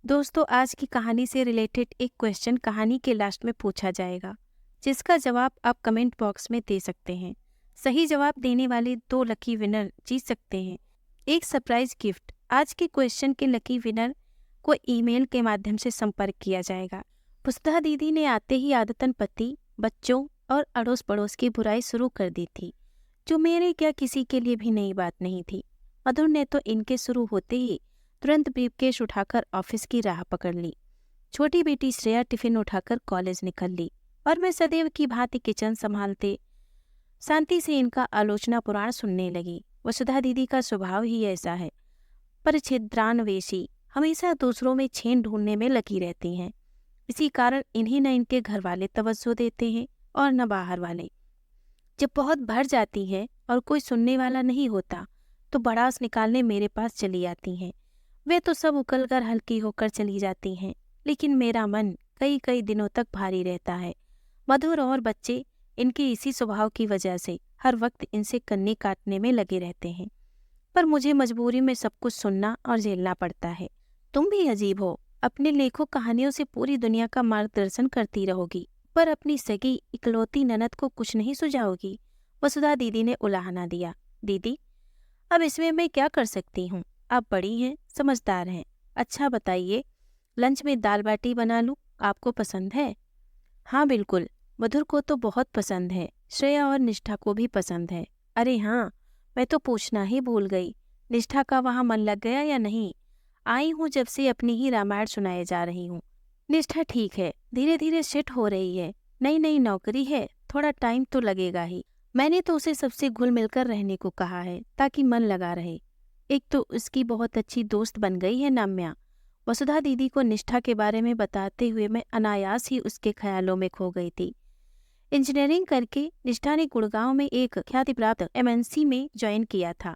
दोस्तों, आज की कहानी से रिलेटेड एक क्वेश्चन कहानी के लास्ट में पूछा जाएगा, जिसका जवाब आप कमेंट बॉक्स में दे सकते हैं। सही जवाब देने वाले 2 लकी विनर जीत सकते हैं एक सरप्राइज गिफ्ट। आज के क्वेश्चन के लकी विनर को ईमेल के माध्यम से संपर्क किया जाएगा। पुष्पा दीदी ने आते ही आदतन पति, बच्चों और अड़ोस पड़ोस की बुराई शुरू कर दी थी, जो मेरे क्या किसी के लिए भी नई बात नहीं थी। मधुर ने तो इनके शुरू होते ही तुरंत ब्रीफकेस उठाकर ऑफिस की राह पकड़ ली। छोटी बेटी श्रेया टिफिन उठाकर कॉलेज निकल ली और मैं सदैव की भांति किचन संभालते शांति से इनका आलोचना पुराण सुनने लगी। वसुधा दीदी का स्वभाव ही ऐसा है, परिच्छिद्रान्वेषी, हमेशा दूसरों में छेन ढूंढने में लगी रहती हैं। इसी कारण इन्हें न इनके घर वाले तवज्जो देते हैं और न बाहर वाले। जब बहुत भर जाती हैं और कोई सुनने वाला नहीं होता तो भड़ास निकालने मेरे पास चली आती हैं। वे तो सब उकलकर हल्की होकर चली जाती हैं, लेकिन मेरा मन कई कई दिनों तक भारी रहता है। मधुर और बच्चे इनके इसी स्वभाव की वजह से हर वक्त इनसे कन्नी काटने में लगे रहते हैं, पर मुझे मजबूरी में सब कुछ सुनना और झेलना पड़ता है। तुम भी अजीब हो, अपने लेखों कहानियों से पूरी दुनिया का मार्गदर्शन करती रहोगी, पर अपनी सगी इकलौती ननद को कुछ नहीं सुझाओगी। वसुधा दीदी ने उलाहना दिया। दीदी, अब इसमें मैं क्या कर सकती हूँ? आप बड़ी हैं, समझदार हैं। अच्छा बताइए, लंच में दाल बाटी बना लूं? आपको पसंद है? हाँ बिल्कुल, मधुर को तो बहुत पसंद है, श्रेया और निष्ठा को भी पसंद है। अरे हाँ, मैं तो पूछना ही भूल गई, निष्ठा का वहाँ मन लग गया या नहीं? आई हूँ जब से अपनी ही रामायण सुनाए जा रही हूँ। निष्ठा ठीक है, धीरे धीरे सेट हो रही है। नई नई नौकरी है, थोड़ा टाइम तो लगेगा ही। मैंने तो उसे सबसे घुल मिलकर रहने को कहा है ताकि मन लगा रहे। एक तो उसकी बहुत अच्छी दोस्त बन गई है नाम्या। वसुधा दीदी को निष्ठा के बारे में बताते हुए मैं अनायास ही उसके ख्यालों में खो गई थी। इंजीनियरिंग करके निष्ठा ने गुड़गांव में एक ख्याति प्राप्त एमएनसी में ज्वाइन किया था।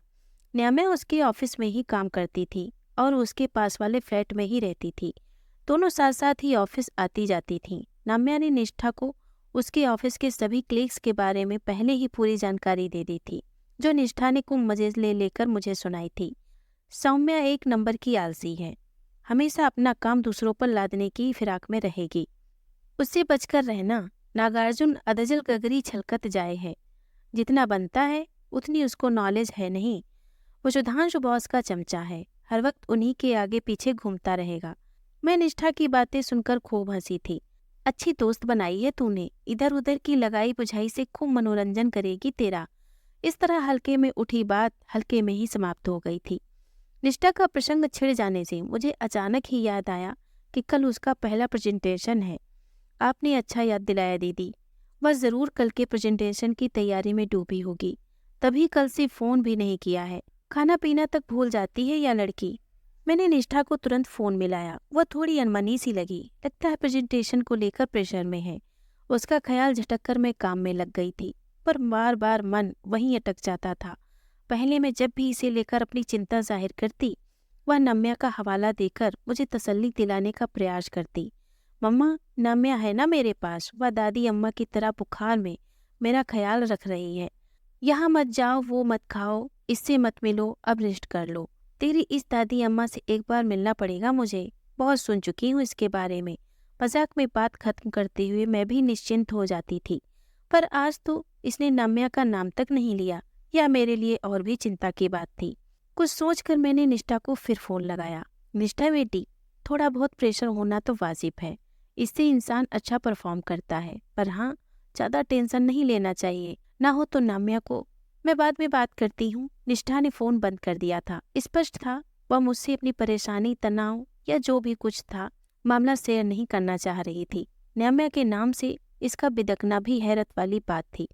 नाम्या उसके ऑफिस में ही काम करती थी और उसके पास वाले फ्लैट में ही रहती थी। दोनों साथ साथ ही ऑफिस आती जाती थीं। नाम्या ने निष्ठा को उसके ऑफिस के सभी क्लिक्स के बारे में पहले ही पूरी जानकारी दे दी थी, जो निष्ठा ने खूब मजे ले लेकर मुझे सुनाई थी। सौम्या एक नंबर की आलसी है, हमेशा अपना काम दूसरों पर लादने की फिराक में रहेगी। उससे बचकर रहना, नागार्जुन अदजल गगरी छलकत जाए है। जितना बनता है उतनी उसको नॉलेज है नहीं। वो सुधांशु बॉस का चमचा है, हर वक्त उन्हीं के आगे पीछे घूमता रहेगा। मैं निष्ठा की बातें सुनकर खूब हंसी थी। अच्छी दोस्त बनाई है तूने, इधर उधर की लगाई बुझाई से खूब मनोरंजन करेगी तेरा। इस तरह हल्के में उठी बात हल्के में ही समाप्त हो गई थी। निष्ठा का प्रसंग छिड़ जाने से मुझे अचानक ही याद आया कि कल उसका पहला प्रेजेंटेशन है। आपने अच्छा याद दिलाया दीदी, वह जरूर कल के प्रेजेंटेशन की तैयारी में डूबी होगी, तभी कल से फोन भी नहीं किया है। खाना पीना तक भूल जाती है या लड़की। मैंने निष्ठा को तुरंत फोन मिलाया। वह थोड़ी अनमनी सी लगी, लगता है प्रेजेंटेशन को लेकर प्रेशर में है। उसका ख्याल झटक कर मैं काम में लग गई थी, पर बार बार मन वहीं अटक जाता था। पहले मैं जब भी इसे लेकर अपनी चिंता जाहिर करती, वह नम्या का हवाला देकर मुझे तसल्ली दिलाने का प्रयास करती। मम्मा, नम्या है ना मेरे पास, वह दादी अम्मा की तरह बुखार में मेरा ख्याल रख रही है। यहाँ मत जाओ, वो मत खाओ, इससे मत मिलो, अब रेस्ट कर लो। तेरी इस दादी अम्मा से एक बार मिलना पड़ेगा मुझे, बहुत सुन चुकी हूँ इसके बारे में। मजाक में बात खत्म करते हुए मैं भी निश्चिंत हो जाती थी, पर आज तो इसने नम्या का नाम तक नहीं लिया। यह मेरे लिए और भी चिंता की बात थी। कुछ सोचकर मैंने निष्ठा को फिर फोन लगाया। निष्ठा बेटी, थोड़ा बहुत प्रेशर होना तो वाजिब है, इससे इंसान अच्छा परफॉर्म करता है, पर हाँ, ज़्यादा टेंशन नहीं लेना चाहिए, ना हो तो नाम्या को मैं बाद में बात करती हूँ। निष्ठा ने फोन बंद कर दिया था। स्पष्ट था वह मुझसे अपनी परेशानी, तनाव या जो भी कुछ था मामला शेयर नहीं करना चाह रही थी। नाम्या के नाम से इसका बिदकना भी हैरत वाली बात थी।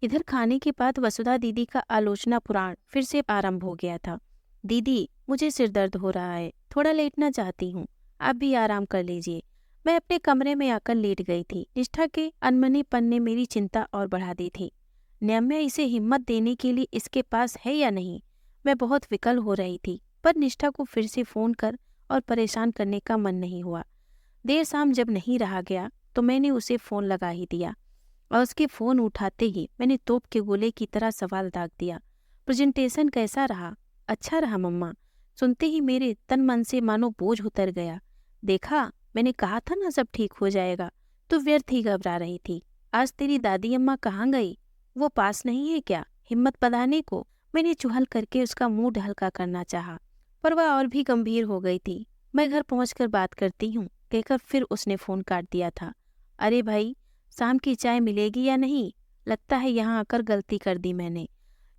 इधर खाने के बाद वसुधा दीदी का आलोचना पुराण फिर से आरंभ हो गया था। दीदी, मुझे सिर दर्द हो रहा है, थोड़ा लेटना चाहती हूँ, आप भी आराम कर लीजिए। मैं अपने कमरे में आकर लेट गई थी। निष्ठा के अनमनेपन ने मेरी चिंता और बढ़ा दी थी। नाम्या इसे हिम्मत देने के लिए इसके पास है या नहीं, मैं बहुत विकल हो रही थी, पर निष्ठा को फिर से फोन कर और परेशान करने का मन नहीं हुआ। देर शाम जब नहीं रहा गया तो मैंने उसे फोन लगा ही दिया और उसके फोन उठाते ही मैंने तोप के गोले की तरह सवाल दाग दिया। प्रेजेंटेशन कैसा रहा? अच्छा रहा मम्मा। सुनते ही मेरे तन मन से मानो बोझ उतर गया। देखा, मैंने कहा था ना सब ठीक हो जाएगा। तू व्यर्थ ही घबरा रही थी। आज तेरी दादी अम्मा कहाँ गई? वो पास नहीं है क्या हिम्मत बंधाने को? मैंने चुहल करके उसका मूड हल्का करना चाहा, पर वह और भी गंभीर हो गई थी। मैं घर पहुंचकर बात करती हूँ कहकर फिर उसने फोन काट दिया था। अरे भाई, शाम की चाय मिलेगी या नहीं? लगता है यहाँ आकर गलती कर दी मैंने।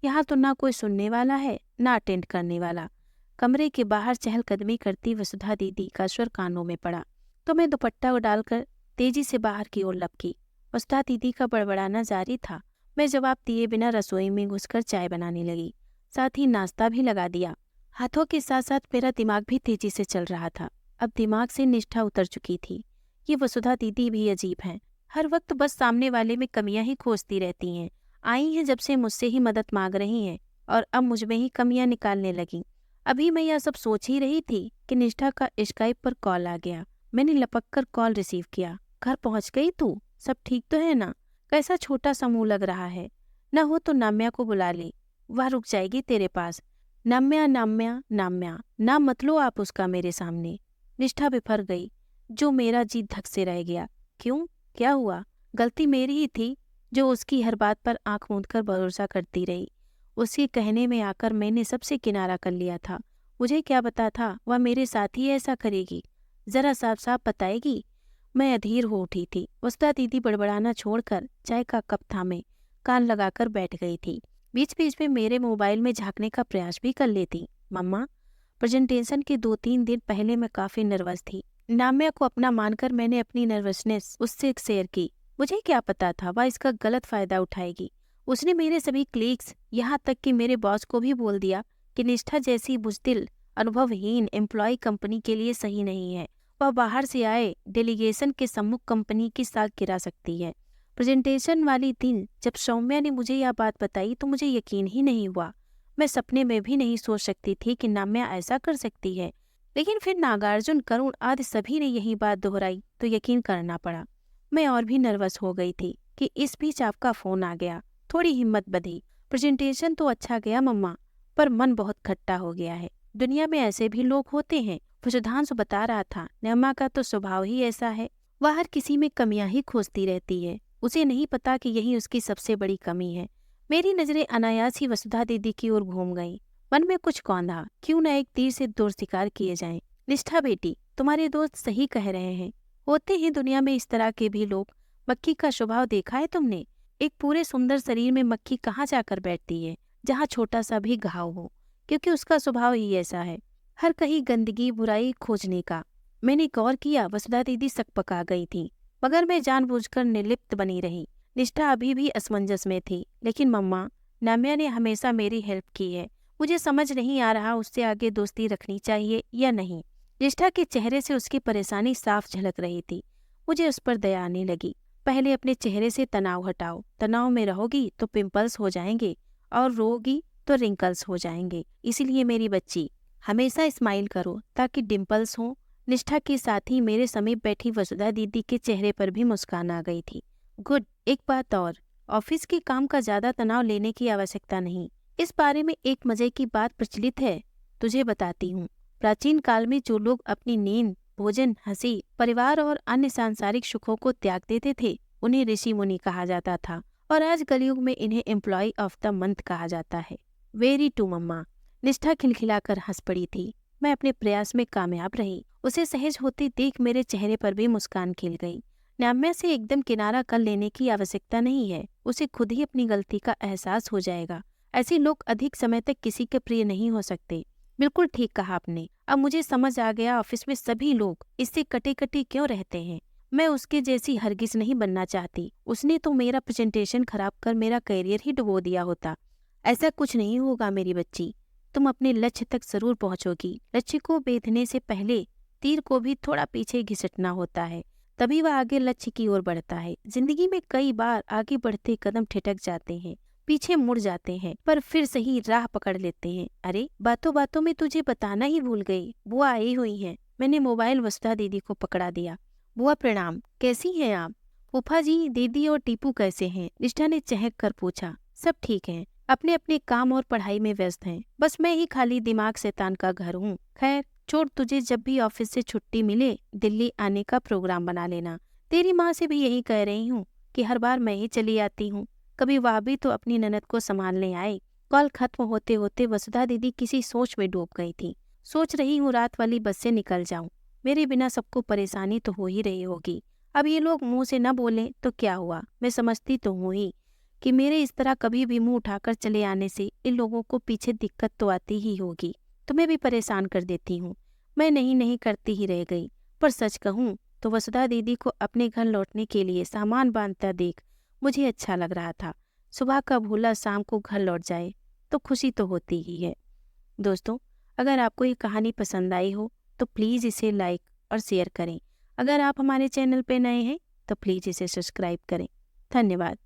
यहाँ तो ना कोई सुनने वाला है ना अटेंड करने वाला। कमरे के बाहर चहलकदमी करती वसुधा दीदी का स्वर कानों में पड़ा तो मैं दुपट्टा डालकर तेजी से बाहर की ओर लपकी। वसुधा दीदी का बड़बड़ाना जारी था। मैं जवाब दिए बिना रसोई में घुसकर चाय बनाने लगी, साथ ही नाश्ता भी लगा दिया। हाथों के साथ साथ मेरा दिमाग भी तेजी से चल रहा था। अब दिमाग से निष्ठा उतर चुकी थी। ये वसुधा दीदी भी अजीब हैं, हर वक्त बस सामने वाले में कमियां ही खोजती रहती हैं। आई हैं जब से मुझसे ही मदद मांग रही हैं और अब मुझ में ही कमियां निकालने लगी। अभी मैं यह सब सोच ही रही थी कि निष्ठा का स्काइप पर कॉल आ गया। मैंने लपक कर कॉल रिसीव किया। घर पहुंच गई तू? सब ठीक तो है ना? कैसा छोटा सा मुंह लग रहा है। न हो तो नाम्या को बुला ले, वह रुक जाएगी तेरे पास। नाम्या नाम्या नाम्या, नाम मत लो आप उसका मेरे सामने। निष्ठा बिफर गई, जो मेरा जी धक से रह गया। क्यों, क्या हुआ? गलती मेरी ही थी जो उसकी हर बात पर आंख मूंद कर भरोसा करती रही। उसके कहने में आकर मैंने सबसे किनारा कर लिया था। मुझे क्या पता था वह मेरे साथ ही ऐसा करेगी। जरा साफ साफ बताएगी। मैं अधीर हो उठी थी। वसुधा दीदी बड़बड़ाना छोड़कर चाय का कप थामे कान लगाकर बैठ गई थी। बीच बीच में मेरे मोबाइल में झांकने का प्रयास भी कर लेती। मम्मा, प्रेजेंटेशन के 2-3 दिन पहले मैं काफी नर्वस थी। नाम्या को अपना मानकर मैंने अपनी नर्वसनेस उससे शेयर की। मुझे क्या पता था वह इसका गलत फायदा उठाएगी। उसने मेरे सभी क्लीग्स, यहाँ तक कि मेरे बॉस को भी बोल दिया कि निष्ठा जैसी बुज़दिल, अनुभवहीन एम्प्लॉय कंपनी के लिए सही नहीं है। वह बाहर से आए डेलीगेशन के सम्मुख कंपनी की साख गिरा सकती है। प्रेजेंटेशन वाली दिन जब सौम्या ने मुझे यह बात बताई तो मुझे यकीन ही नहीं हुआ। मैं सपने में भी नहीं सोच सकती थी कि नाम्या ऐसा कर सकती है। लेकिन फिर नागार्जुन, करुण आदि सभी ने यही बात दोहराई तो यकीन करना पड़ा। मैं और भी नर्वस हो गई थी कि इस बीच आपका फोन आ गया। थोड़ी हिम्मत बंधी। प्रेजेंटेशन तो अच्छा गया मम्मा, पर मन बहुत खट्टा हो गया है। दुनिया में ऐसे भी लोग होते हैं। सुधांशु बता रहा था, नमा का तो स्वभाव ही ऐसा है। वह हर किसी में कमियां ही खोजती रहती है। उसे नहीं पता कि यही उसकी सबसे बड़ी कमी है। मेरी नजरें अनायास ही वसुधा दीदी की ओर घूम गईं। मन में कुछ कौंधा, क्यों न एक तीर से दो शिकार किए जाएं। निष्ठा बेटी, तुम्हारे दोस्त सही कह रहे हैं। होते हैं दुनिया में इस तरह के भी लोग। मक्खी का स्वभाव देखा है तुमने? एक पूरे सुंदर शरीर में मक्खी कहाँ जाकर बैठती है? जहाँ छोटा सा भी घाव हो, क्योंकि उसका स्वभाव ही ऐसा है, हर कहीं गंदगी बुराई खोजने का। मैंने गौर किया, वसुधा दीदी सकपका गई थी, मगर मैं जानबूझकर निर्लिप्त बनी रही। निष्ठा अभी भी असमंजस में थी। लेकिन मम्मा, नाम्या ने हमेशा मेरी हेल्प की है। मुझे समझ नहीं आ रहा उससे आगे दोस्ती रखनी चाहिए या नहीं। निष्ठा के चेहरे से उसकी परेशानी साफ झलक रही थी। मुझे उस पर दया आने लगी। पहले अपने चेहरे से तनाव हटाओ। तनाव में रहोगी तो पिंपल्स हो जाएंगे और रोगी तो रिंकल्स हो जाएंगे। इसलिए मेरी बच्ची, हमेशा स्माइल करो ताकि डिम्पल्स हो। निष्ठा के साथ ही मेरे समीप बैठी वसुधा दीदी के चेहरे पर भी मुस्कान आ गई थी। गुड, एक बात और, ऑफिस के काम का ज्यादा तनाव लेने की आवश्यकता नहीं। इस बारे में एक मजे की बात प्रचलित है, तुझे बताती हूँ। प्राचीन काल में जो लोग अपनी नींद, भोजन, हंसी, परिवार और अन्य सांसारिक सुखों को त्याग देते थे, उन्हें ऋषि मुनि कहा जाता था। और आज कलयुग में इन्हें एम्प्लॉय ऑफ द मंथ कहा जाता है। वेरी टू मम्मा। निष्ठा खिलखिलाकर हंस पड़ी थी। मैं अपने प्रयास में कामयाब रही। उसे सहज होती देख मेरे चेहरे पर भी मुस्कान खिल गई। नाम्या से एकदम किनारा कर लेने की आवश्यकता नहीं है। उसे खुद ही अपनी गलती का एहसास हो जाएगा। ऐसे लोग अधिक समय तक किसी के प्रिय नहीं हो सकते। बिल्कुल ठीक कहा आपने। अब मुझे समझ आ गया ऑफिस में सभी लोग इससे कटे कटे क्यों रहते हैं। मैं उसके जैसी हरगिज नहीं बनना चाहती। उसने तो मेरा प्रेजेंटेशन खराब कर मेरा करियर ही डुबो दिया होता। ऐसा कुछ नहीं होगा मेरी बच्ची। तुम अपने लक्ष्य तक जरूर पहुंचोगी। लक्ष्य को बेधने से पहले तीर को भी थोड़ा पीछे घिसटना होता है, तभी वह आगे लक्ष्य की ओर बढ़ता है। जिंदगी में कई बार आगे बढ़ते कदम ठिठक जाते हैं, पीछे मुड़ जाते हैं, पर फिर सही राह पकड़ लेते हैं। अरे, बातों बातों में तुझे बताना ही भूल गई, बुआ आई हुई हैं। मैंने मोबाइल वसुधा दीदी को पकड़ा दिया। बुआ प्रणाम, कैसी हैं आप? फूफा जी, दीदी और टीपू कैसे हैं? निष्ठा ने चहक कर पूछा। सब ठीक हैं, अपने अपने काम और पढ़ाई में व्यस्त हैं। बस मैं ही खाली दिमाग शैतान का घर हूँ। खैर, छोड़, तुझे जब भी ऑफिस से छुट्टी मिले दिल्ली आने का प्रोग्राम बना लेना। तेरी माँ से भी यही कह रही हूँ कि हर बार मैं ही चली आती हूँ, कभी वह भी तो अपनी ननद को संभालने आए। कॉल खत्म होते होते वसुधा दीदी किसी सोच में डूब गई थी। सोच रही हूँ रात वाली बस से निकल जाऊं, मेरे बिना सबको परेशानी तो हो ही रही होगी। अब ये लोग मुंह से न बोलें तो क्या हुआ, मैं समझती तो हूँ ही कि मेरे इस तरह कभी भी मुंह उठाकर चले आने से इन लोगों को पीछे दिक्कत तो आती ही होगी। तुम्हें भी परेशान कर देती हूँ। मैं नहीं नहीं करती ही रह गई। पर सच कहूँ तो वसुधा दीदी को अपने घर लौटने के लिए सामान बांधता देख मुझे अच्छा लग रहा था। सुबह का भूला शाम को घर लौट जाए तो खुशी तो होती ही है। दोस्तों, अगर आपको ये कहानी पसंद आई हो तो प्लीज़ इसे लाइक और शेयर करें। अगर आप हमारे चैनल पर नए हैं तो प्लीज़ इसे सब्सक्राइब करें। धन्यवाद।